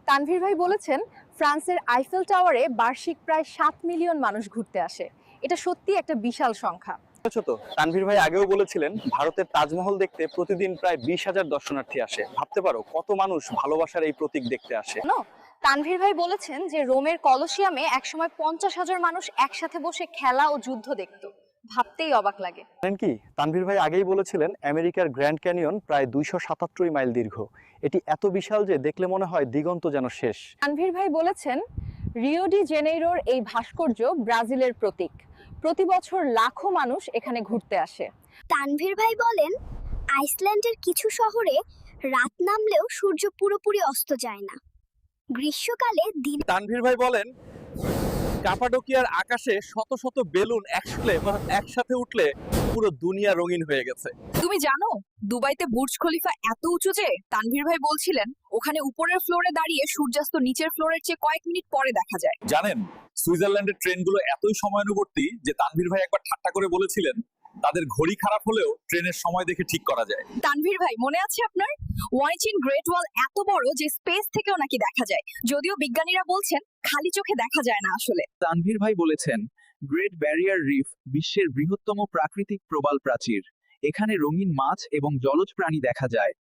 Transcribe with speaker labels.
Speaker 1: তানভীর ভাই বলেছেন ফ্রান্সের আইফেল টাওয়ারে বার্ষিক প্রায় 7 মিলিয়ন মানুষ ঘুরতে আসে। এটা সত্যি একটা বিশাল সংখ্যা।
Speaker 2: তো তানভীর ভাই আগেও বলেছিলেন ভারতের তাজমহল দেখতে প্রতিদিন প্রায় 20,000 দর্শনার্থী আসে। ভাবতে পারো কত মানুষ ভালোবাসার এই প্রতীক দেখতে আসে।
Speaker 1: তানভীর ভাই বলেছেন যে রোমের কলোসিয়ামে একসময় 50,000 মানুষ একসাথে বসে খেলা ও যুদ্ধ দেখত। ভাবতেই অবাক লাগে।
Speaker 2: জানেন কি, তানভীর ভাই আগেই বলেছিলেন আমেরিকার গ্র্যান্ড ক্যানিয়ন প্রায় 277 মাইল দীর্ঘ। এটি এত বিশাল যে দেখলে মনে হয় দিগন্ত যেন শেষ।
Speaker 1: তানভীর ভাই বলেছেন রিও ডি জেনেইরোর এই ভাস্কর্য ব্রাজিলের প্রতীক। প্রতি বছর লাখো মানুষ এখানে ঘুরতে আসে।
Speaker 3: তানভীর ভাই বলেন আইসল্যান্ডের কিছু শহরে রাত নামলেও সূর্য পুরোপুরি অস্ত যায় না। গ্রীষ্মকালে দিন।
Speaker 2: তানভীর ভাই বলেন কাপাডোকিয়ার আকাশে শত শত বেলুন একসাথে উঠলে পুরো দুনিয়া রঙিন হয়ে গেছে।
Speaker 4: তুমি জানো দুবাইতে বুর্জ খলিফা এত উঁচু যে তানভীর ভাই বলছিলেন ওখানে উপরের ফ্লোরে দাঁড়িয়ে সূর্যাস্ত নিচের ফ্লোরের চেয়ে কয়েক মিনিট পরে দেখা যায়।
Speaker 5: জানেন সুইজারল্যান্ডের ট্রেনগুলো এতই সময়ানুবর্তী যে তানভীর ভাই একবার ঠাট্টা করে বলেছিলেন তাদের ঘড়ি খারাপ হলেও ট্রেনের সময় দেখে ঠিক করা যায়।
Speaker 4: তানভীর ভাই মনে আছে আপনার ওয়াইচিন গ্রেট ওয়াল এত বড় যে স্পেস থেকেও নাকি দেখা যায়, যদিও বিজ্ঞানীরা বলছেন খালি চোখে দেখা যায় না আসলে।
Speaker 6: তানভীর ভাই বলেছেন গ্রেট ব্যারিয়ার রিফ বিশ্বের বৃহত্তম প্রাকৃতিক প্রবাল প্রাচীর। এখানে রঙিন মাছ এবং জলজ প্রাণী দেখা যায়